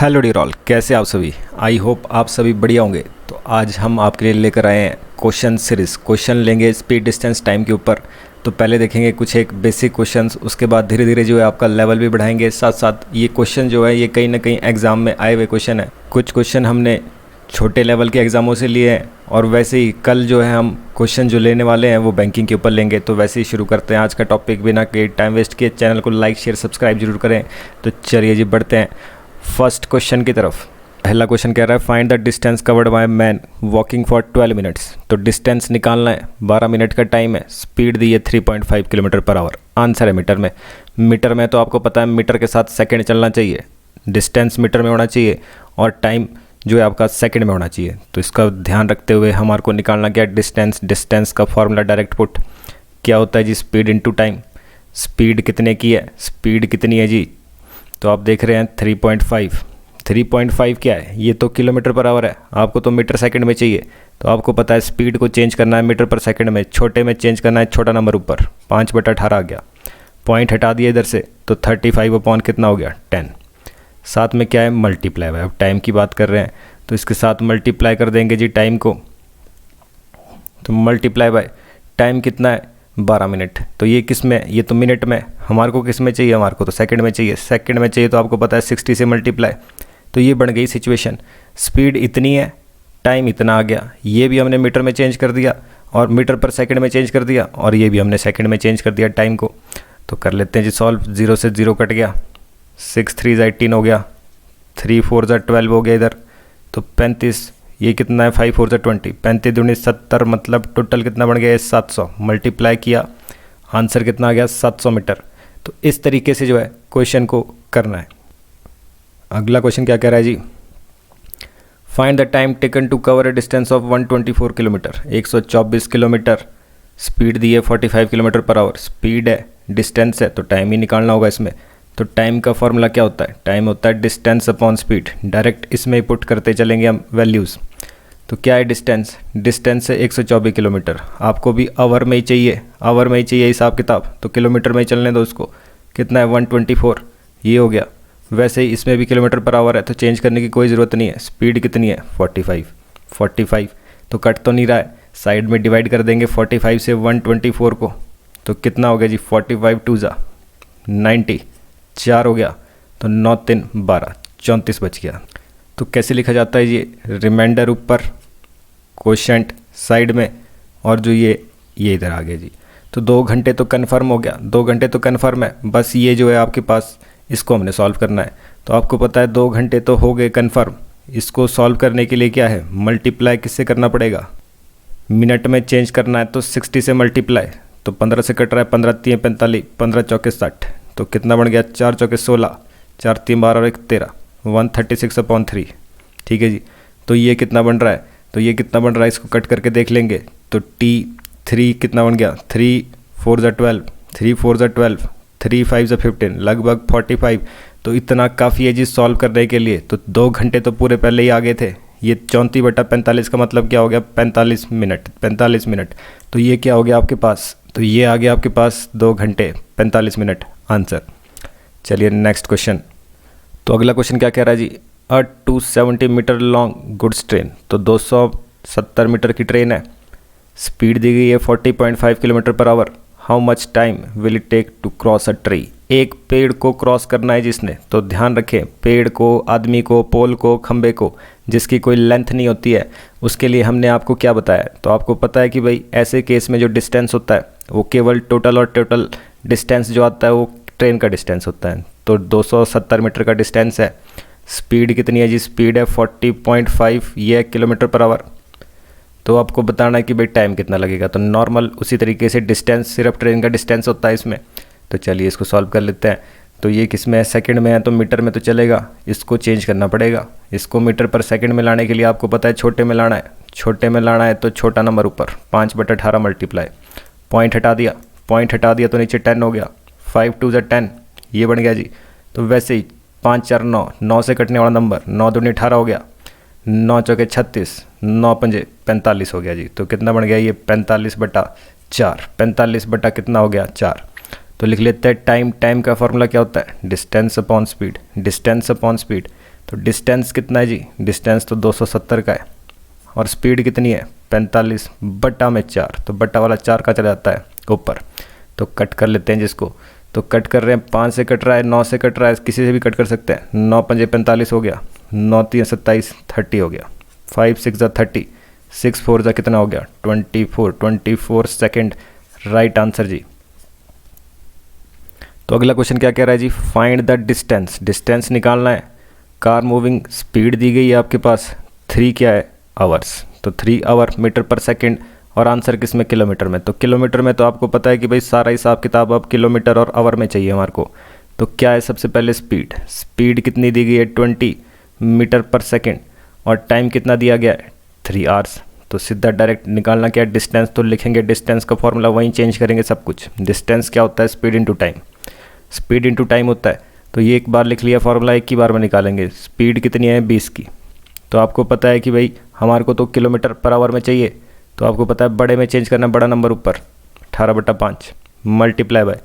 Hello dear all, कैसे आप सभी। आई होप आप सभी बढ़िया होंगे। तो आज हम आपके लिए लेकर आए हैं क्वेश्चन सीरीज़। क्वेश्चन लेंगे स्पीड, डिस्टेंस, टाइम के ऊपर। तो पहले देखेंगे कुछ एक बेसिक क्वेश्चंस, उसके बाद धीरे धीरे जो है आपका लेवल भी बढ़ाएंगे। साथ साथ ये क्वेश्चन जो है ये कहीं ना कहीं एग्ज़ाम में आए हुए क्वेश्चन है। कुछ क्वेश्चन हमने छोटे लेवल के एग्ज़ामों से लिए हैं और वैसे ही कल जो है हम क्वेश्चन जो लेने वाले हैं वो बैंकिंग के ऊपर लेंगे। तो वैसे ही शुरू करते हैं आज का टॉपिक बिना के टाइम वेस्ट किए। चैनल को लाइक शेयर सब्सक्राइब जरूर करें। तो चलिए जी बढ़ते हैं फर्स्ट क्वेश्चन की तरफ। पहला क्वेश्चन कह रहा है find the distance covered by man walking for 12 minutes. तो डिस्टेंस निकालना है, 12 मिनट का टाइम है, स्पीड दी है 3.5 किलोमीटर पर आवर। आंसर है मीटर में। मीटर में तो आपको पता है मीटर के साथ सेकंड चलना चाहिए, डिस्टेंस मीटर में होना चाहिए और टाइम जो है आपका सेकंड में होना चाहिए। तो इसका ध्यान रखते हुए हमारे को निकालना क्या, डिस्टेंस। डिस्टेंस का फॉर्मूला डायरेक्ट पुट क्या होता है जी, स्पीड इनटू टाइम। स्पीड कितने की है, स्पीड कितनी है जी, तो आप देख रहे हैं 3.5। 3.5 क्या है, ये तो किलोमीटर पर आवर है, आपको तो मीटर सेकंड में चाहिए। तो आपको पता है स्पीड को चेंज करना है मीटर पर सेकंड में, छोटे में चेंज करना है, छोटा नंबर ऊपर 5/18 आ गया। पॉइंट हटा दिया इधर से तो 35 अपॉन कितना हो गया 10। साथ में क्या है मल्टीप्लाई बाय, अब टाइम की बात कर रहे हैं तो इसके साथ मल्टीप्लाई कर देंगे जी टाइम को। तो मल्टीप्लाई बाय टाइम कितना है 12 मिनट। तो ये किस में, ये तो मिनट में, हमारे को किस में चाहिए, हमारे को तो सेकंड में चाहिए। सेकंड में चाहिए तो आपको पता है 60 से मल्टीप्लाई। तो ये बन गई सिचुएशन, स्पीड इतनी है, टाइम इतना आ गया। ये भी हमने मीटर में चेंज कर दिया और मीटर पर सेकंड में चेंज कर दिया और ये भी हमने सेकंड में चेंज कर दिया टाइम को। तो कर लेते हैं जी सॉल्व। 0 से 0 कट गया, 6 3 18 हो गया, 3 4 12 हो गया इधर, तो 35। ये कितना है 5 4 20, 35 दूनी 70, मतलब टोटल कितना बन गया 700। मल्टीप्लाई किया, आंसर कितना आ गया 700 मीटर। तो इस तरीके से जो है क्वेश्चन को करना है। अगला क्वेश्चन क्या कह रहा है जी, find the time taken to cover a distance of 124 kilometre. 124 kilometre, speed दी है 45 किलोमीटर पर आवर। स्पीड है, डिस्टेंस है, तो टाइम ही निकालना होगा इसमें। तो टाइम का फॉर्मूला क्या होता है, टाइम होता है डिस्टेंस अपॉन स्पीड। डायरेक्ट इसमें ही पुट करते चलेंगे हम वैल्यूज़। तो क्या है डिस्टेंस, डिस्टेंस है 124 किलोमीटर। आपको भी आवर में ही चाहिए, आवर में ही चाहिए हिसाब किताब, तो किलोमीटर में ही चलने दो उसको। कितना है 124, ये हो गया। वैसे ही इसमें भी किलोमीटर पर आवर है तो चेंज करने की कोई ज़रूरत नहीं है। स्पीड कितनी है 45, तो कट तो नहीं रहा है, साइड में डिवाइड कर देंगे 45 से 124 को। तो कितना हो गया जी 45 2 जा 90, 4 हो गया, तो 9 3 12, 34 बच गया। तो कैसे लिखा जाता है ये, रिमाइंडर ऊपर, क्वोशेंट साइड में, और जो ये इधर आ गया जी। तो 2 घंटे तो कन्फर्म हो गया, 2 घंटे तो कन्फर्म है। बस ये जो है आपके पास, इसको हमने सॉल्व करना है। तो आपको पता है 2 घंटे तो हो गए कन्फर्म। इसको सॉल्व करने के लिए क्या है, मल्टीप्लाई किससे करना पड़ेगा, मिनट में चेंज करना है तो 60 से मल्टीप्लाई। तो 15 से कट रहा है, 15 3 45, 15 चौके 60, तो कितना बन गया 4 चौके 16, 4 3 12 और 1 13, 136/3। ठीक है जी। तो ये कितना बन रहा है, तो ये कितना बन रहा है, इसको कट करके देख लेंगे। तो T3 कितना बन गया, 3 4 12, 3 4 12, 3 5 15, लगभग 45। तो इतना काफ़ी है जी सॉल्व करने के लिए। तो 2 घंटे तो पूरे पहले ही आ गए थे। ये 34/45 का मतलब क्या हो गया 45 मिनट, 45 मिनट। तो ये क्या हो गया आपके पास, तो ये आ गया आपके पास 2 घंटे 45 मिनट आंसर। चलिए नेक्स्ट क्वेश्चन। तो अगला क्वेश्चन क्या कह रहा है जी, अ 270 मीटर लॉन्ग गुड्स ट्रेन। तो 270 मीटर की ट्रेन है, स्पीड दी गई है 40.5 kilometre per hour. How much time will it take to cross a tree. एक पेड़ को क्रॉस करना है जिसने, तो ध्यान रखें पेड़ को, आदमी को, पोल को, खंबे को, जिसकी कोई लेंथ नहीं होती है, उसके लिए हमने आपको क्या बताया। तो आपको पता है कि भाई ऐसे केस में जो डिस्टेंस होता है वो केवल टोटल, और टोटल डिस्टेंस जो आता है वो ट्रेन का डिस्टेंस होता है। तो 270 मीटर का डिस्टेंस है, स्पीड कितनी है जी, स्पीड है 40.5, ये है किलोमीटर पर आवर। तो आपको बताना है कि भाई टाइम कितना लगेगा। तो नॉर्मल उसी तरीके से डिस्टेंस, सिर्फ ट्रेन का डिस्टेंस होता है इसमें। तो चलिए इसको सॉल्व कर लेते हैं। तो ये किस में है, सेकंड में है, तो मीटर में तो चलेगा, इसको चेंज करना पड़ेगा। इसको मीटर पर सेकंड में लाने के लिए आपको पता है छोटे में लाना है, छोटे में लाना है तो छोटा नंबर ऊपर 5/18 मल्टीप्लाई। पॉइंट हटा दिया, पॉइंट हटा दिया तो नीचे 10 हो गया, 5 2 10, ये बन गया जी। तो वैसे ही 5 4 9, 9 से कटने वाला नंबर, 9 दूनी 18 हो गया, 9 चौके 36, 9 पंजे 45 हो गया जी। तो कितना बन गया ये 45/4, 45 बटा कितना हो गया 4। तो लिख लेते हैं टाइम। टाइम का फॉर्मूला क्या होता है, distance upon speed. Distance upon speed तो डिस्टेंस कितना है जी, डिस्टेंस तो 270 का है और स्पीड कितनी है 45 बटा में 4, तो बटा वाला 4 का चला जाता है ऊपर। तो कट कर लेते हैं जिसको, तो कट कर रहे हैं 5 से कट रहा है, 9 से कट रहा है, किसी से भी कट कर सकते हैं। 9 पंजे 45 हो गया, 9 3 27 30 हो गया, 5 6 30, 6 4 जा कितना हो गया 24 सेकेंड, राइट आंसर जी। तो अगला क्वेश्चन क्या कह रहा है जी, फाइंड द डिस्टेंस, डिस्टेंस निकालना है। कार मूविंग स्पीड दी गई है आपके पास 3 क्या है आवर्स, तो 3 आवर मीटर पर सेकंड, और आंसर किस में किलोमीटर में। तो किलोमीटर में तो आपको पता है कि भाई सारा हिसाब किताब अब किलोमीटर और आवर में चाहिए हमारे को। तो क्या है सबसे पहले स्पीड, स्पीड कितनी दी गई है 20 मीटर पर सेकंड, और टाइम कितना दिया गया है 3 आवर्स। तो सीधा डायरेक्ट निकालना क्या है डिस्टेंस, तो लिखेंगे डिस्टेंस का फॉर्मूला वहीं चेंज करेंगे सब कुछ। डिस्टेंस क्या होता है speed into time, speed into time होता है। तो ये एक बार लिख लिया फॉर्मूला, एक ही बार में निकालेंगे। स्पीड कितनी है 20 की, तो आपको पता है कि भाई हमारे को तो किलोमीटर पर आवर में चाहिए, तो आपको पता है बड़े में चेंज करना, बड़ा नंबर ऊपर 18/5 मल्टीप्लाई बाय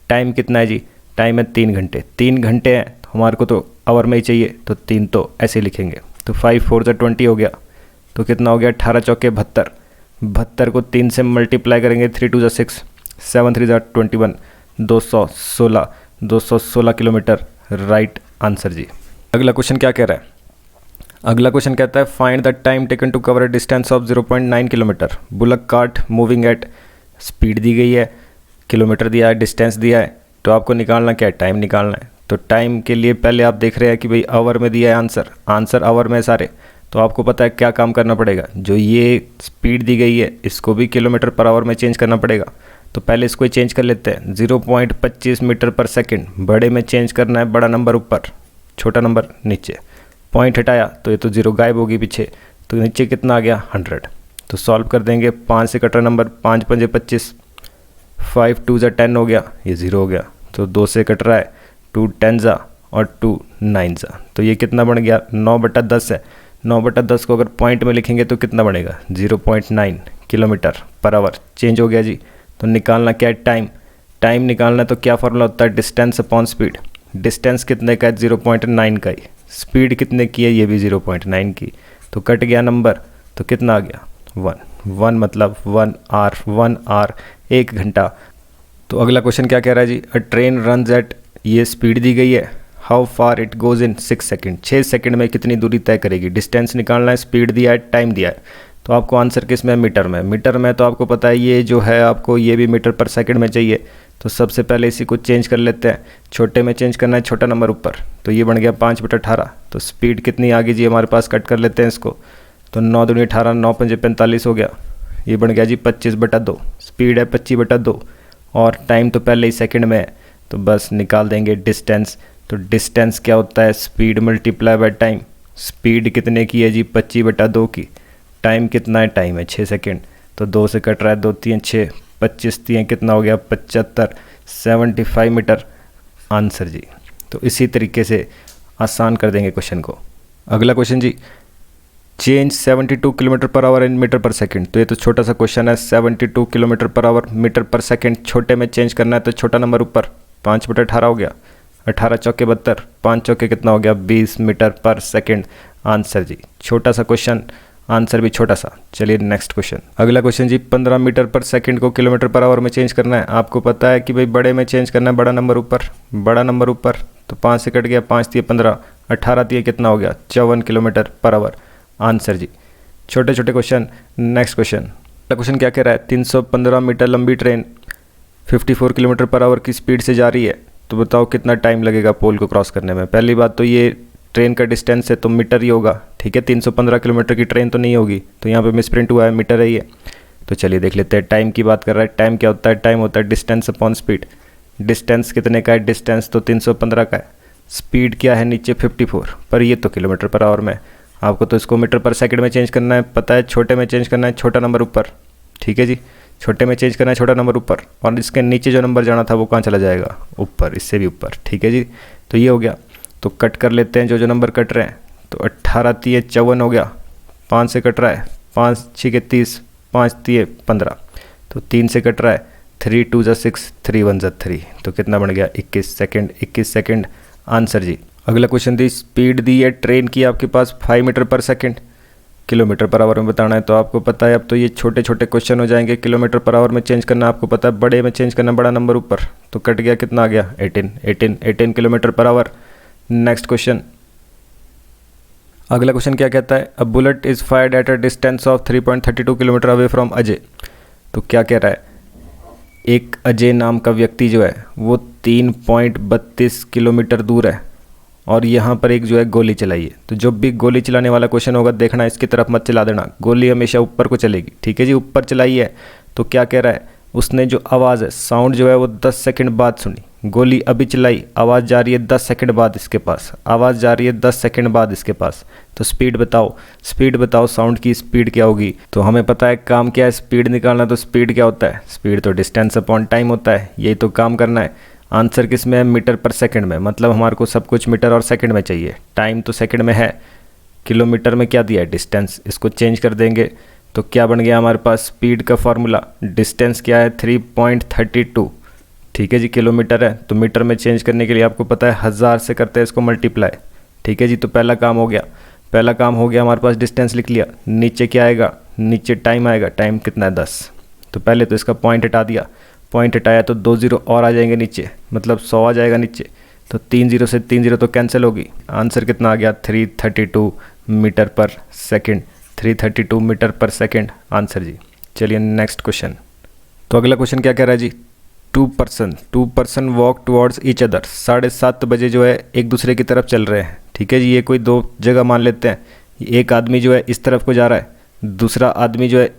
टाइम कितना है जी, टाइम है 3 घंटे, 3 घंटे हैं तो हमारे को तो आवर में ही चाहिए, तो 3 तो ऐसे लिखेंगे। तो 5 4 जा 20 हो गया, तो कितना हो गया 18 चौके 72, 72 को 3 से मल्टीप्लाई करेंगे, 3 2 जा 6, 7 3 जा 21, 216 किलोमीटर, राइट आंसर जी। अगला क्वेश्चन क्या कह रहा है, अगला क्वेश्चन कहता है find the time taken to cover a distance of 0.9 kilometre, bullock cart moving at, speed दी गई है, किलोमीटर दिया है, डिस्टेंस दिया है, तो आपको निकालना क्या है टाइम निकालना है। तो टाइम के लिए पहले आप देख रहे हैं कि भाई आवर में दिया है आंसर, आंसर आवर में सारे, तो आपको पता है क्या काम करना पड़ेगा, जो ये स्पीड दी गई है इसको भी किलोमीटर पर आवर में चेंज करना पड़ेगा। तो पहले इसको ही चेंज कर लेते हैं, 0.25 मीटर पर सेकेंड, बड़े में चेंज करना है, बड़ा नंबर ऊपर छोटा नंबर नीचे, पॉइंट हटाया तो ये तो 0 गायब होगी पीछे, तो नीचे कितना आ गया 100। तो सॉल्व कर देंगे, 5 से कट रहा नंबर, 5 पंजे 25, 5 2 जा 10 हो गया, ये 0 हो गया। तो 2 से कट रहा है, 2 10 जा और 2 9 जा, तो ये कितना बन गया 9/10 है। 9/10 को अगर पॉइंट में लिखेंगे तो कितना बनेगा 0.9 किलोमीटर पर आवर, चेंज हो गया जी। तो निकालना क्या है टाइम, टाइम निकालना है तो क्या फॉर्मूला होता है डिस्टेंस अपॉन स्पीड, डिस्टेंस कितने का है 0.9 का ही, स्पीड कितने की है ये भी 0.9 की, तो कट गया नंबर, तो कितना आ गया 1 मतलब 1 आवर 1 घंटा। तो अगला क्वेश्चन क्या कह रहा है जी, अ ट्रेन रन्स एट, ये स्पीड दी गई है, how far it goes in 6 second, 6 second में कितनी दूरी तय करेगी। डिस्टेंस निकालना है, स्पीड दिया है, टाइम दिया है, तो आपको आंसर किस में मीटर में, मीटर में तो आपको पता है ये जो है आपको ये भी मीटर पर सेकंड में चाहिए। तो सबसे पहले इसी को चेंज कर लेते हैं, छोटे में चेंज करना है, छोटा नंबर ऊपर, तो ये बन गया 5/18। तो स्पीड कितनी आ गई जी हमारे पास, कट कर लेते हैं इसको, तो 9 दूनी 18, 9 पंजे 45 हो गया, ये बन गया जी 25/2, स्पीड है 25/2 और टाइम तो पहले ही सेकंड में है, तो बस निकाल देंगे डिस्टेंस। तो डिस्टेंस क्या होता है speed multiply by time, speed कितने की है जी 25/2 की, टाइम कितना है, टाइम है 6 सेकेंड, तो 2 से कट रहा है, 2 3 6, 25 3 कितना हो गया 75, 75 मीटर, आंसर जी। तो इसी तरीके से आसान कर देंगे क्वेश्चन को। अगला question ji, change 72 kilometre per our in metre पर सेकंड, तो ये तो छोटा सा क्वेश्चन है, 72 किलोमीटर पर आवर मीटर पर सेकंड, छोटे में चेंज करना है तो छोटा नंबर ऊपर, 5/18 हो गया, 18 चौके 72, 5 चौके कितना हो गया 20 मीटर पर सेकंड, आंसर जी। छोटा सा क्वेश्चन, आंसर भी छोटा सा। चलिए नेक्स्ट क्वेश्चन। अगला क्वेश्चन जी, 15 मीटर पर सेकंड को किलोमीटर पर आवर में चेंज करना है। आपको पता है कि भाई बड़े में चेंज करना है, बड़ा नंबर ऊपर, बड़ा नंबर ऊपर, तो 5 से कट गया, 5 3 15, 18 3 कितना हो गया 54 किलोमीटर पर आवर, आंसर जी। छोटे छोटे क्वेश्चन। Next question. अगला क्वेश्चन क्या कह रहा है, 315 मीटर लंबी ट्रेन 54 किलोमीटर पर आवर की स्पीड से जा रही है, तो बताओ कितना टाइम लगेगा पोल को क्रॉस करने में। पहली बात तो ये ट्रेन का डिस्टेंस है तो मीटर ही होगा, ठीक है, 315 किलोमीटर की ट्रेन तो नहीं होगी, तो यहाँ पे मिसप्रिंट हुआ है, मीटर है ये। तो चलिए देख लेते हैं, टाइम की बात कर रहा है। टाइम क्या होता है, टाइम होता है डिस्टेंस अपॉन स्पीड। डिस्टेंस कितने का है, डिस्टेंस तो 315 का है, स्पीड क्या है नीचे 54, पर ये तो किलोमीटर पर आवर में, आपको तो इसको मीटर पर सेकंड में चेंज करना है, पता है छोटे में चेंज करना है, छोटा नंबर ऊपर, ठीक है जी, छोटे में चेंज करना है, छोटा नंबर ऊपर, और इसके नीचे जो नंबर जाना था वो कहाँ चला जाएगा, ऊपर, इससे भी ऊपर, ठीक है जी। तो ये हो गया, तो कट कर लेते हैं जो जो नंबर कट रहे हैं। तो 18 3 54 हो गया, 5 से कट रहा है, 5 6 30, 5 3 15, तो 3 से कट रहा है, 3 2 6, 3 1 3, तो कितना बन गया 21 सेकेंड, 21 सेकेंड, आंसर जी। अगला क्वेश्चन दी स्पीड दी है ट्रेन की आपके पास 5 मीटर पर सेकंड, किलोमीटर पर आवर में बताना है। तो आपको पता है अब तो ये छोटे छोटे क्वेश्चन हो जाएंगे, किलोमीटर पर आवर में चेंज करना आपको पता है, बड़े में चेंज करना बड़ा नंबर ऊपर, तो कट गया कितना आ गया 18 kilometre per our. Next question, अगला क्वेश्चन क्या कहता है, a bullet is fired at a distance of 3.32 kilometre away from Ajay. तो क्या कह रहा है, एक अजय नाम का व्यक्ति जो है वो 3.32 किलोमीटर दूर है और यहाँ पर एक जो है गोली चलाई है। तो जब भी गोली चलाने वाला क्वेश्चन होगा देखना इसकी तरफ मत चला देना, गोली हमेशा ऊपर को चलेगी, ठीक है जी। ऊपर चलाई है तो क्या कह रहा है, उसने जो आवाज़ है साउंड जो है वो 10 सेकंड बाद सुनी, गोली अभी चलाई, आवाज़ जा रही है 10 सेकंड बाद इसके पास, आवाज़ जा रही है 10 सेकंड बाद इसके पास। तो स्पीड बताओ साउंड की स्पीड क्या होगी। तो हमें पता है काम क्या है, स्पीड निकालना। तो स्पीड क्या होता है, स्पीड तो डिस्टेंस अपॉन टाइम होता है, यही तो काम करना है। आंसर किस में है, मीटर पर सेकंड में, मतलब हमारे को सब कुछ मीटर और सेकंड में चाहिए, टाइम तो सेकंड में है, किलोमीटर में क्या दिया है डिस्टेंस, इसको चेंज कर देंगे तो क्या बन गया हमारे पास स्पीड का फॉर्मूला, डिस्टेंस क्या है 3.32, ठीक है जी, किलोमीटर है तो मीटर में चेंज करने के लिए आपको पता है 1000 से करते हैं इसको मल्टीप्लाई, ठीक है जी। तो पहला काम हो गया हमारे पास, डिस्टेंस लिख लिया, नीचे क्या आएगा, नीचे टाइम आएगा, टाइम कितना है 10। तो पहले तो इसका पॉइंट हटा दिया, पॉइंट हटाया तो 2 0 और आ जाएंगे नीचे, मतलब 100 आ जाएगा नीचे, तो 3 0 से 3 0 तो कैंसिल होगी, आंसर कितना आ गया 332 मीटर पर सेकंड, 332 मीटर पर सेकंड आंसर जी। चलिए नेक्स्ट क्वेश्चन। तो अगला क्वेश्चन क्या कह रहा है जी, two person walk towards each other, 7:30 बजे जो है एक दूसरे की तरफ चल रहे हैं, ठीक है जी। ये कोई दो जगह मान लेते हैं, एक आदमी जो है इस तरफ को जा रहा है, दूसरा आदमी जो है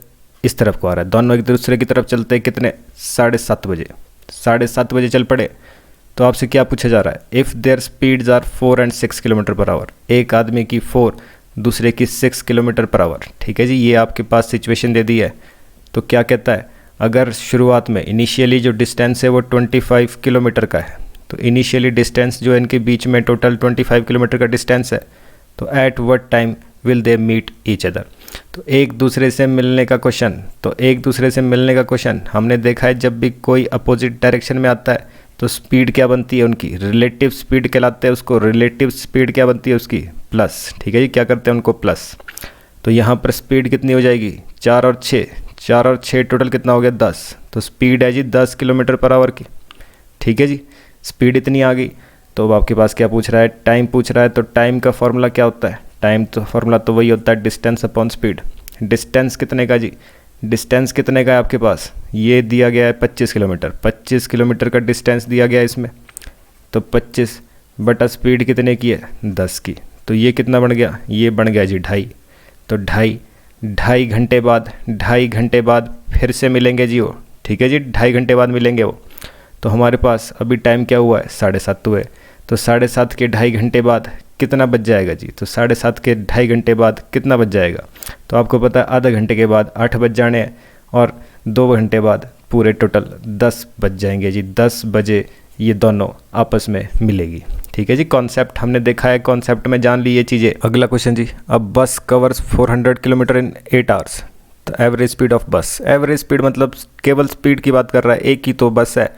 इस तरफ को आ रहा है, दोनों एक दूसरे की तरफ चलते हैं कितने 7:30 बजे, 7:30 बजे चल पड़े। तो आपसे क्या पूछा जा रहा है, if their speeds are 4 and 6 kilometre per hour, एक आदमी की 4 दूसरे की 6 किलोमीटर पर आवर, ठीक है जी। ये आपके पास सिचुएशन दे दी है। तो क्या कहता है, अगर शुरुआत में इनिशियली जो डिस्टेंस है वो 25 किलोमीटर का है, तो इनिशियली डिस्टेंस जो है इनके बीच में टोटल 25 किलोमीटर का डिस्टेंस है, तो at what time will they meet each other. तो एक दूसरे से मिलने का क्वेश्चन, हमने देखा है जब भी कोई अपोजिट डायरेक्शन में आता है तो स्पीड क्या बनती है उनकी, रिलेटिव स्पीड कहलाते हैं उसको, रिलेटिव स्पीड क्या बनती है उसकी प्लस, ठीक है जी। क्या करते हैं उनको प्लस, तो यहाँ पर स्पीड कितनी हो जाएगी 4 और 6 टोटल कितना हो गया 10, तो स्पीड है जी 10 किलोमीटर पर आवर की, ठीक है जी। स्पीड इतनी आ गई, तो अब आपके पास क्या पूछ रहा है, टाइम पूछ रहा है। तो टाइम का फॉर्मूला क्या होता है, टाइम तो फॉर्मूला तो वही होता है डिस्टेंस अपॉन स्पीड। डिस्टेंस कितने का जी, डिस्टेंस कितने का है आपके पास, ये दिया गया है 25 किलोमीटर, 25 किलोमीटर का डिस्टेंस दिया गया है इसमें, तो 25 बटा स्पीड कितने की है 10 की, तो ये कितना बन गया, ये बन गया जी 2.5। तो 2.5 घंटे बाद फिर से मिलेंगे जी वो, ठीक है जी, 2.5 घंटे बाद मिलेंगे वो। तो हमारे पास अभी टाइम क्या हुआ है 7:30 हुए, तो 7:30 के 2.5 घंटे बाद कितना बच जाएगा जी, तो 7:30 के 2.5 घंटे बाद कितना बच जाएगा, तो आपको पता है आधा घंटे के बाद 8 बज जाने हैं और 2 घंटे बाद पूरे टोटल 10 बज जाएंगे जी, 10 बजे ये दोनों आपस में मिलेगी, ठीक है जी। कॉन्सेप्ट हमने देखा है, कॉन्सेप्ट में जान ली ये चीज़ें। अगला क्वेश्चन जी, अब बस कवर्स 400 किलोमीटर इन 8 आवर्स, तो एवरेज स्पीड ऑफ बस, एवरेज स्पीड मतलब केवल स्पीड की बात कर रहा है, एक ही तो बस है,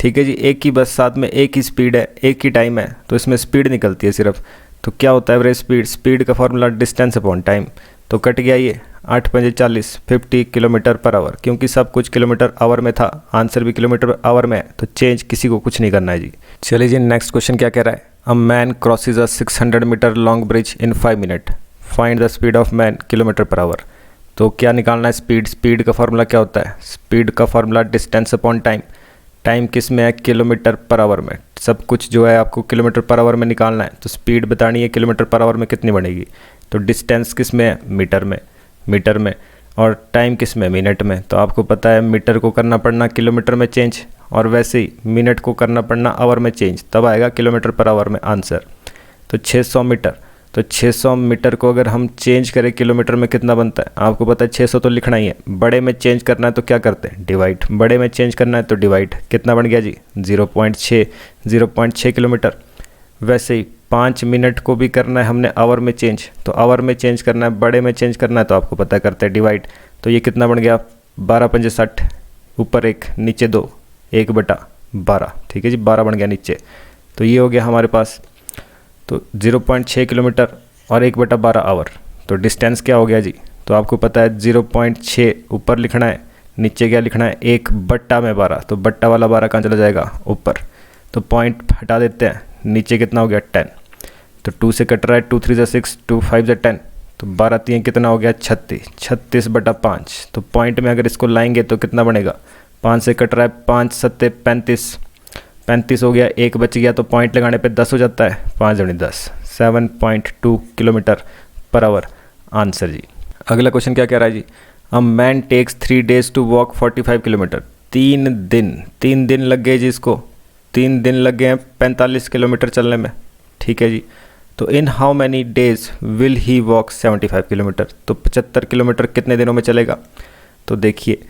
ठीक है जी, एक ही बस, साथ में एक ही स्पीड है, एक ही टाइम है, तो इसमें स्पीड निकलती है सिर्फ। तो क्या होता है एवरेज स्पीड, स्पीड का फॉर्मूला डिस्टेंस अपॉन टाइम, तो कट गया ये 8 × 40 50 किलोमीटर पर आवर, क्योंकि सब कुछ किलोमीटर आवर में था, आंसर भी किलोमीटर आवर में है, तो चेंज किसी को कुछ नहीं करना है जी। चलिए जी नेक्स्ट क्वेश्चन क्या कह रहा है, a man crosses a 600 metre long bridge in 5 minute, find the speed of man kilometre per hour. तो क्या निकालना है स्पीड, स्पीड का फॉर्मूला क्या होता है, स्पीड का formula distance upon time, time किस में है किलोमीटर पर आवर में, सब कुछ जो है आपको किलोमीटर पर आवर में निकालना है, तो स्पीड बतानी है किलोमीटर पर आवर में कितनी बनेगी, तो डिस्टेंस किस में है मीटर में, और टाइम किस में मिनट में। तो आपको पता है मीटर को करना पड़ना किलोमीटर में चेंज, और वैसे ही मिनट को करना पड़ना आवर में चेंज, तब आएगा किलोमीटर पर आवर में आंसर। तो 600 मीटर, तो 600 मीटर को अगर हम चेंज करें किलोमीटर में कितना बनता है, आपको पता है 600 तो लिखना ही है, बड़े में चेंज करना है तो क्या करते हैं डिवाइड, बड़े में चेंज करना है तो डिवाइड, कितना बन गया जी 0.6 किलोमीटर। वैसे ही 5 मिनट को भी करना है हमने आवर में चेंज, तो आवर में चेंज करना है, बड़े में चेंज करना है तो आपको पता करते हैं डिवाइड, तो ये कितना बन गया 12×5 = 60, ऊपर 1 नीचे 2, 1/12, ठीक है जी, 12 बन गया नीचे। तो ये हो गया हमारे पास। तो 0.6 किलोमीटर और 1/12 आवर, तो डिस्टेंस क्या हो गया जी? तो आपको पता है 0.6 ऊपर लिखना है, नीचे क्या लिखना है 1/12, तो बट्टा वाला 12 कहाँ चला जाएगा? ऊपर। तो पॉइंट हटा देते हैं, नीचे कितना हो गया 10, तो 2 से कट रहा है 2 3 ज़ा 6, 2 5 ज़ा 10, तो 12 3 कितना हो गया 36, 36/5। तो पॉइंट में अगर इसको लाएंगे तो कितना बनेगा? 5 से कट रहा है 5 7 35, 35 हो गया, 1 बच गया, तो पॉइंट लगाने पे 10 हो जाता है, 5 दूनी 10, 7.2 किलोमीटर पर आवर आंसर जी। अगला क्वेश्चन क्या कह रहा है जी? A man takes 3 days to walk 45 kilometre. 3 दिन लग गए जी इसको, 3 दिन लग गए हैं 45 किलोमीटर चलने में, ठीक है जी। तो in how many days will he walk 75 kilometre, तो 75 किलोमीटर कितने दिनों में चलेगा? तो देखिए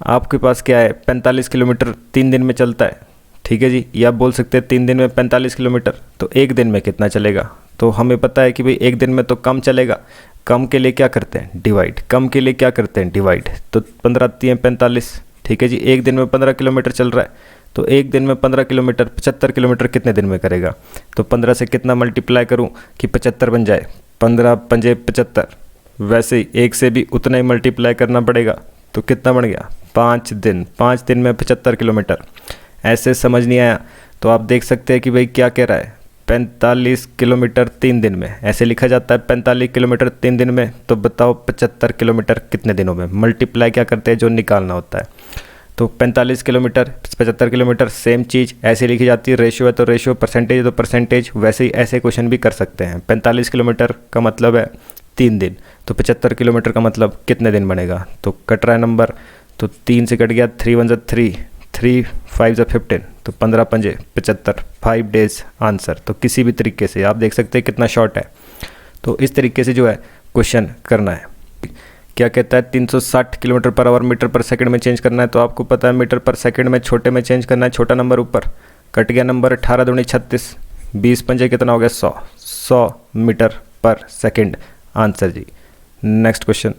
आपके पास क्या है, 45 किलोमीटर 3 दिन में चलता है, ठीक है जी। या आप बोल सकते हैं 3 दिन में 45 किलोमीटर, तो 1 दिन में कितना चलेगा? तो हमें पता है कि भाई 1 दिन में तो कम चलेगा, कम के लिए क्या करते हैं? डिवाइड। कम के लिए क्या करते हैं? डिवाइड। तो 15 3 45, ठीक है जी। 1 दिन में 15 किलोमीटर चल रहा है, तो 1 दिन में 15 किलोमीटर, 75 किलोमीटर कितने दिन में करेगा? तो 15 से कितना मल्टीप्लाई करूं कि 75 बन जाए? 15 पंजे 75, वैसे ही 1 से भी उतना ही मल्टीप्लाई करना पड़ेगा, तो कितना बन गया? 5 दिन। 5 दिन में 75 किलोमीटर। ऐसे समझ नहीं आया तो आप देख सकते हैं कि भाई क्या कह रहा है, 45 किलोमीटर 3 दिन में, ऐसे लिखा जाता है 45 किलोमीटर 3 दिन में। तो बताओ 75 किलोमीटर कितने दिनों में? मल्टीप्लाई क्या करते हैं? जो निकालना होता है। तो 45 किलोमीटर 75 किलोमीटर सेम चीज़ ऐसे लिखी जाती है, रेशियो है तो रेशियो, परसेंटेज है तो परसेंटेज, वैसे ही ऐसे क्वेश्चन भी कर सकते हैं। 45 किलोमीटर का मतलब है 3 दिन, तो 75 किलोमीटर का मतलब कितने दिन बनेगा? तो कट रहा है नंबर, तो 3 से कट गया, 3 1 ज़ा 3, 3 5 ज़ा 15, तो 15 पंजे 75, 5 डेज आंसर। तो किसी भी तरीके से आप देख सकते हैं कितना शॉर्ट है। तो इस तरीके से जो है क्वेश्चन करना है। क्या कहता है? 360 किलोमीटर पर आवर मीटर पर सेकंड में चेंज करना है, तो आपको पता है मीटर पर सेकंड में छोटे में चेंज करना है, छोटा नंबर ऊपर। कट गया नंबर, 18 दूनी 36, 20 पंजे कितना हो गया 100 मीटर पर सेकंड आंसर जी। नेक्स्ट क्वेश्चन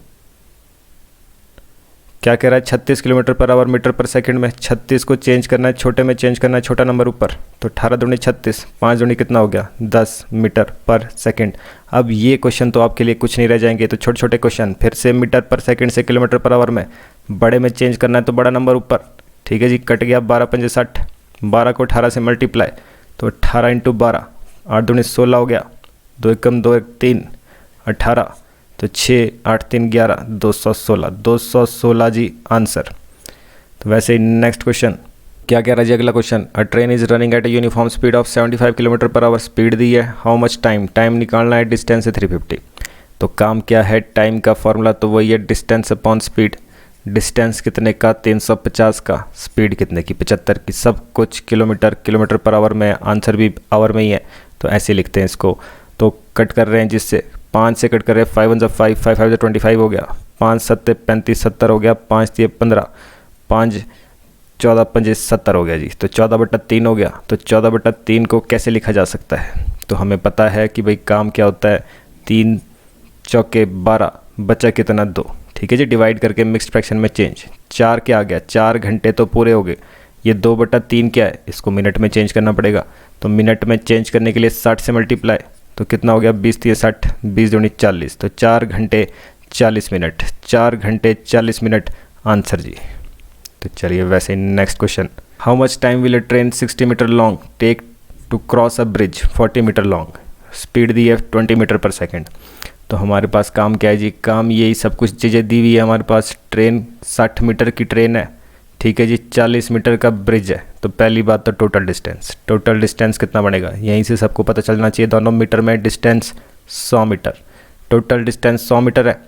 क्या कह रहा है? 36 किलोमीटर पर आवर मीटर पर सेकंड में 36 को चेंज करना है, छोटे में चेंज करना है, छोटा नंबर ऊपर। तो 18 दूनी 36, 5 दूनी कितना हो गया 10 मीटर पर सेकंड। अब ये क्वेश्चन तो आपके लिए कुछ नहीं रह जाएंगे, तो छोटे छोटे क्वेश्चन फिर से मीटर पर सेकंड से किलोमीटर पर आवर में बड़े में चेंज करना है, तो बड़ा नंबर ऊपर, ठीक है जी। कट गया 12 पंजे 60, 12 को 18 से मल्टीप्लाई, तो 18 इंटू 12, 8 दूनी 16 हो गया, 2 एकम 2 1 3, 18, तो 6 8 3 11, 216, 216 जी आंसर। तो वैसे ही नेक्स्ट क्वेश्चन क्या कह रहा है जी? अगला question, a train is running at a uniform speed of 75 kilometre per hour, speed दी है, हाउ मच टाइम, टाइम निकालना है, डिस्टेंस है 350। तो काम क्या है? टाइम का फॉर्मूला तो वही है डिस्टेंस अपॉन स्पीड। डिस्टेंस कितने का? 350 का, स्पीड कितने की? 75 की। सब कुछ किलोमीटर किलोमीटर पर आवर में, आंसर भी आवर में ही है, तो ऐसे लिखते हैं इसको। तो कट कर रहे हैं जिससे 5 से कट कर रहे हैं, 5 1 ज़ा 5, 5 5 ज़ा 25 हो गया, 5 7 35 70 हो गया, 5 3 15, 5 14 पंजे 70 हो गया जी। तो 14/3 हो गया। तो 14/3 को कैसे लिखा जा सकता है? तो हमें पता है कि भाई काम क्या होता है, 3 चौके 12, बचा कितना 2, ठीक है जी। डिवाइड करके मिक्स्ड फ्रैक्शन में चेंज, 4 क्या आ गया, 4 घंटे तो पूरे हो गए। ये 2/3 क्या है, इसको मिनट में चेंज करना पड़ेगा, तो मिनट में चेंज करने के लिए 60 से मल्टीप्लाई, तो कितना हो गया 20 3 60, 20 दूनी 40, तो 4 घंटे 40 मिनट, 4 घंटे 40 मिनट आंसर जी। तो चलिए वैसे ही next question, how much time will a train 60 metre long take to cross a bridge 40 metre long, speed दी है 20 मीटर पर सेकंड। तो हमारे पास काम क्या है जी? काम यही सब कुछ चीज़ें दी हुई है हमारे पास। ट्रेन 60 मीटर की ट्रेन है, ठीक है जी, 40 मीटर का ब्रिज है। तो पहली बात तो टोटल डिस्टेंस कितना बनेगा, यहीं से सबको पता चलना चाहिए। दोनों मीटर में distance 100 metre, total distance 100 metre है।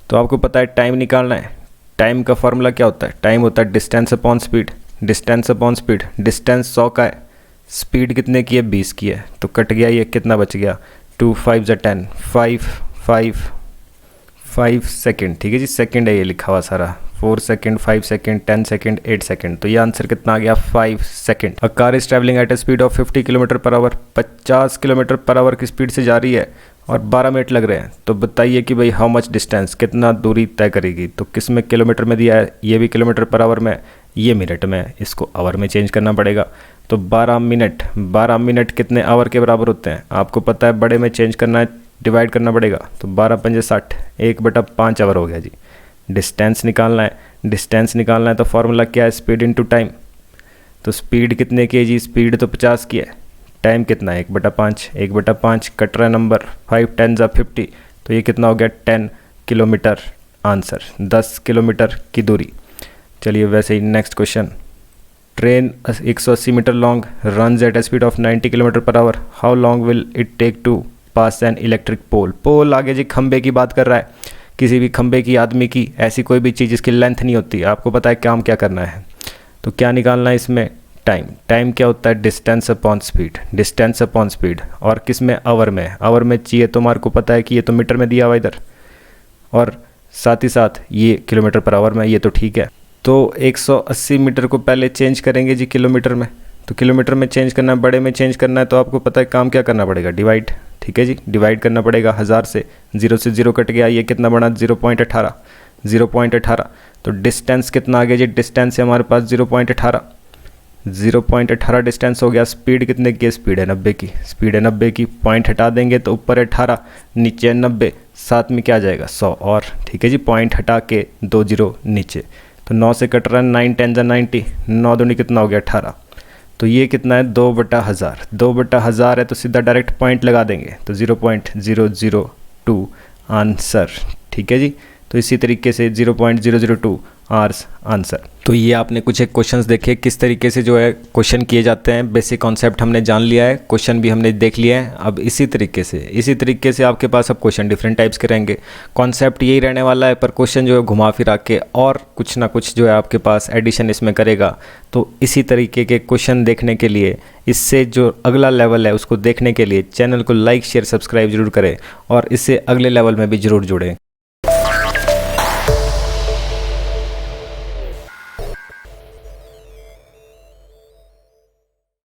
तो आपको पता है टाइम निकालना है। टाइम का फॉर्मूला क्या होता है? टाइम होता है distance upon speed. Distance upon speed, distance 100 का है, स्पीड कितने की है 20 की है, तो कट गया ये, कितना बच गया 2 5 ज़ा 10, 5 सेकेंड, ठीक है जी। सेकेंड है ये लिखा हुआ सारा, 4 सेकेंड, 5 सेकेंड, 10 सेकेंड, 8 सेकेंड। तो ये आंसर कितना आ गया 5 second. A car is travelling eight a speed of 50 kilometre per our, 50 kilometre per our की स्पीड से जा रही है और 12 मिनट लग रहे हैं। तो बताइए कि भाई हाउ मच डिस्टेंस, कितना दूरी तय करेगी। तो किस में किलोमीटर में दिया है, ये भी किलोमीटर पर आवर में, ये मिनट में, इसको आवर में चेंज करना पड़ेगा। तो 12 मिनट कितने आवर के बराबर होते हैं आपको पता है, बड़े में चेंज करना है, डिवाइड करना पड़ेगा। तो 12 पंजे 60, 1/5 आवर हो गया जी। डिस्टेंस निकालना है तो फार्मूला क्या है, स्पीड इनटू टाइम। तो स्पीड कितने की है जी, स्पीड तो 50 की है, टाइम कितना है 1/5 कट रहा है नंबर, 5 10 जा 50, तो ये कितना हो गया 10 किलोमीटर। आंसर 10 किलोमीटर की दूरी। चलिए वैसे ही next question, train 180 metre long runs at a speed of 90 kilometre per hour, how long will it take to pass an electric pole. Pole आगे जी खंबे की बात कर रहा है, किसी भी खंबे की, आदमी की, ऐसी कोई भी चीज़ जिसकी लेंथ नहीं होती। आपको पता है काम क्या करना है, तो क्या निकालना है इसमें, टाइम क्या होता है, डिस्टेंस अपॉन स्पीड, और किस में, आवर में चाहिए तो हमारे को पता है कि ये तो मीटर में दिया हुआ इधर, और साथ ही साथ ये किलोमीटर पर आवर में, ये तो ठीक है। तो 180 मीटर को पहले चेंज करेंगे जी किलोमीटर में, तो किलोमीटर में चेंज करना है, बड़े में चेंज करना है, तो आपको पता है काम क्या करना पड़ेगा, डिवाइड। ठीक है जी, डिवाइड करना पड़ेगा 1000 से, 0 से 0 कट गया, ये कितना बना 0.18। तो डिस्टेंस कितना आ गया जी, डिस्टेंस है हमारे पास 0.18 डिस्टेंस हो गया। स्पीड कितने की, स्पीड है 90 की, पॉइंट हटा देंगे तो ऊपर है 18, नीचे है 90, साथ में क्या आ जाएगा 100 और, ठीक है जी, पॉइंट हटा के 2 0 नीचे, तो 9 से कट रहा है, 9 10 जा 90, 9 दूनी कितना हो गया 18, तो ये कितना है 2/1000 है, तो सीधा डायरेक्ट पॉइंट लगा देंगे, तो 0.002 आंसर। ठीक है जी, तो इसी तरीके से 0.002 आवर्स आंसर। तो ये आपने कुछ एक क्वेश्चंस देखे किस तरीके से जो है क्वेश्चन किए जाते हैं, बेसिक कॉन्सेप्ट हमने जान लिया है, क्वेश्चन भी हमने देख लिया है। अब इसी तरीके से आपके पास अब क्वेश्चन डिफरेंट टाइप्स के रहेंगे, कॉन्सेप्ट यही रहने वाला है, पर क्वेश्चन जो है घुमा फिरा के और कुछ ना कुछ जो है आपके पास एडिशन इसमें करेगा। तो इसी तरीके के क्वेश्चन देखने के लिए, इससे जो अगला लेवल है उसको देखने के लिए चैनल को लाइक शेयर सब्सक्राइब जरूर करें और इससे अगले लेवल में भी जरूर जुड़ें।